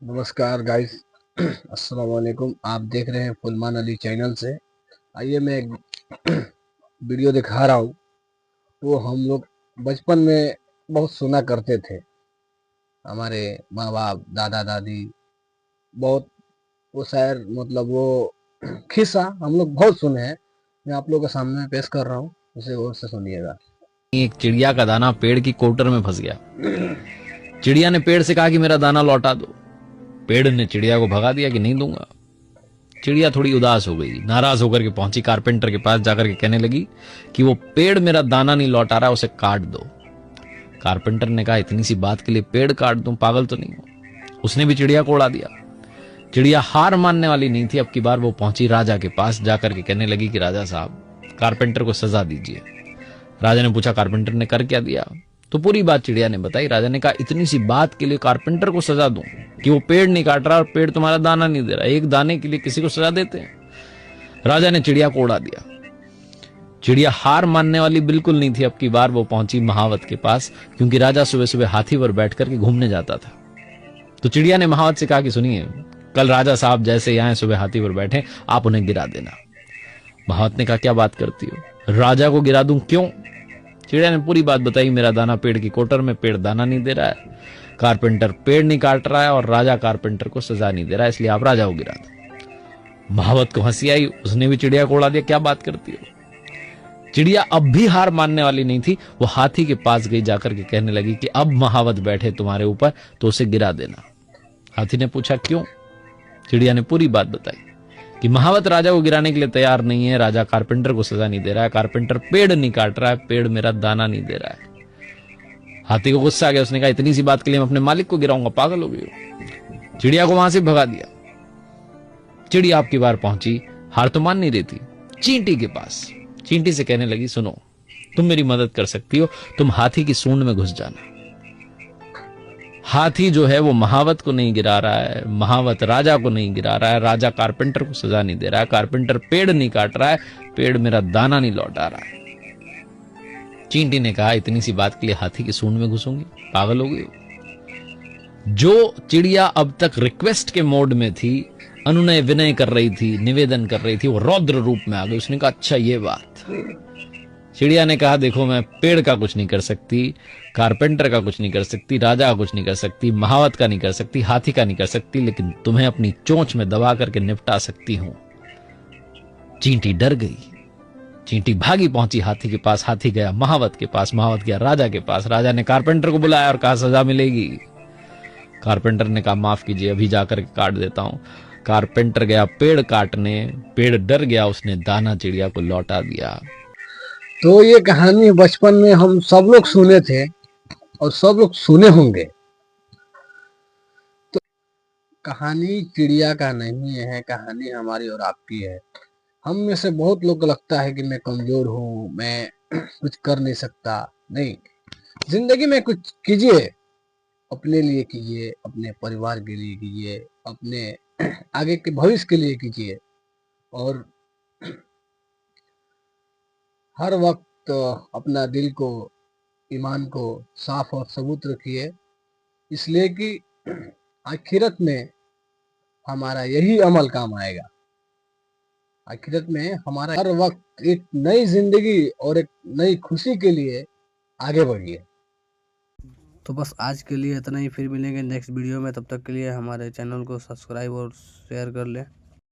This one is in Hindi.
नमस्कार गाइस। अस्सलाम वालेकुम। आप देख रहे हैं फुलमान अली चैनल से। आइए मैं एक वीडियो दिखा रहा हूँ। वो हम लोग बचपन में बहुत सुना करते थे। हमारे माँ बाप दादा दादी बहुत वो शायर मतलब वो खिस्सा हम लोग बहुत सुने हैं। मैं आप लोगों के सामने पेश कर रहा हूँ, उसे गौर से सुनिएगा। एक चिड़िया का दाना पेड़ की कोटर में फंस गया। चिड़िया ने पेड़ से कहा कि मेरा दाना लौटा दो। पेड़ ने चिड़िया को भगा दिया कि नहीं दूंगा। चिड़िया थोड़ी उदास हो गई, नाराज होकर के पहुंची कारपेंटर के पास, जाकर के कहने लगी कि वो पेड़ मेरा दाना नहीं लौटा रहा, उसे काट दो। कारपेंटर ने कहा, इतनी सी बात के लिए पेड़ काट दूं, पागल तो नहीं हो। उसने भी चिड़िया को उड़ा दिया। चिड़िया हार मानने वाली नहीं थी। अब की बार वो पहुंची राजा के पास, जाकर के कहने लगी कि राजा साहब, कारपेंटर को सजा दीजिए। राजा ने पूछा, कारपेंटर ने कर क्या दिया? तो पूरी बात चिड़िया ने बताई। राजा ने कहा, इतनी सी बात के लिए कारपेंटर को सजा दूं कि वो पेड़ नहीं काट रहा और पेड़ तुम्हारा दाना नहीं दे रहा? एक दाने के लिए किसी को सजा देते हैं? राजा ने चिड़िया को उड़ा दिया। चिड़िया हार मानने वाली बिल्कुल नहीं थी। अब की बार वो पहुंची महावत के पास, क्योंकि राजा सुबह सुबह हाथी पर बैठ करके घूमने जाता था। तो चिड़िया ने महावत से कहा कि सुनिए, कल राजा साहब जैसे यहाँ सुबह हाथी पर बैठे, आप उन्हें गिरा देना। महावत ने कहा, क्या बात करती हो? राजा को गिरा दूं? क्यों? चिड़िया ने पूरी बात बताई। मेरा दाना पेड़ की कोटर में, पेड़ दाना नहीं दे रहा है, कारपेंटर पेड़ नहीं काट रहा है और राजा कारपेंटर को सजा नहीं दे रहा है, इसलिए आप राजा को गिरा दो। महावत को हंसी आई, उसने भी चिड़िया को उड़ा दिया। क्या बात करती हो? चिड़िया अब भी हार मानने वाली नहीं थी। वो हाथी के पास गई, जाकर के कहने लगी कि अब महावत बैठे तुम्हारे ऊपर तो उसे गिरा देना। हाथी ने पूछा, क्यों? चिड़िया ने पूरी बात बताई कि महावत राजा को गिराने के लिए तैयार नहीं है, राजा कारपेंटर को सजा नहीं दे रहा है, कारपेंटर पेड़ नहीं काट रहा है, पेड़ मेरा दाना नहीं दे रहा है। हाथी को गुस्सा आ गया। उसने कहा, इतनी सी बात के लिए मैं अपने मालिक को गिराऊंगा? पागल हो गई हो। चिड़िया को वहां से भगा दिया। चिड़िया आपकी बार पहुंची, हार तो मान नहीं रही थी, चींटी के पास। चींटी से कहने लगी, सुनो, तुम मेरी मदद कर सकती हो, तुम हाथी की सूंड में घुस जाना। हाथी जो है वो महावत को नहीं गिरा रहा है, महावत राजा को नहीं गिरा रहा है, राजा कारपेंटर को सजा नहीं दे रहा है, कारपेंटर पेड़ नहीं काट रहा है, पेड़ मेरा दाना नहीं लौटा रहा है। चींटी ने कहा, इतनी सी बात के लिए हाथी की सूंड में घुसूंगी? पागल हो गई। जो चिड़िया अब तक रिक्वेस्ट के मोड में थी, अनुनय विनय कर रही थी, निवेदन कर रही थी, वो रौद्र रूप में आ गई। उसने कहा, अच्छा ये बात। चिड़िया ने कहा, देखो, मैं पेड़ का कुछ नहीं कर सकती, कारपेंटर का कुछ नहीं कर सकती, राजा का कुछ नहीं कर सकती, महावत का नहीं कर सकती, हाथी का नहीं कर सकती, लेकिन तुम्हें अपनी चोंच में दबा करके निपटा सकती हूं। चींटी डर गई। चींटी भागी पहुंची हाथी के पास। हाथी गया महावत के पास, महावत गया राजा के पास। राजा ने कारपेंटर को बुलाया और कहा, सजा मिलेगी। कारपेंटर ने कहा, माफ कीजिए, अभी जाकर के काट देता हूं। कारपेंटर गया पेड़ काटने। पेड़ डर गया, उसने दाना चिड़िया को लौटा दिया। तो ये कहानी बचपन में हम सब लोग सुने थे और सब लोग सुने होंगे। तो कहानी चिड़िया का नहीं है, कहानी हमारी और आपकी है। हम में से बहुत लोग को लगता है कि मैं कमजोर हूँ, मैं कुछ कर नहीं सकता। नहीं, जिंदगी में कुछ कीजिए, अपने लिए कीजिए, अपने परिवार के लिए कीजिए, अपने आगे के भविष्य के लिए कीजिए। और हर वक्त अपना दिल को, ईमान को साफ और सबूत रखिए, इसलिए कि आखिरत में हमारा यही अमल काम आएगा। आखिरत में हमारा हर वक्त एक नई जिंदगी और एक नई खुशी के लिए आगे बढ़िए। तो बस आज के लिए इतना ही, फिर मिलेंगे नेक्स्ट वीडियो में। तब तक के लिए हमारे चैनल को सब्सक्राइब और शेयर कर लें।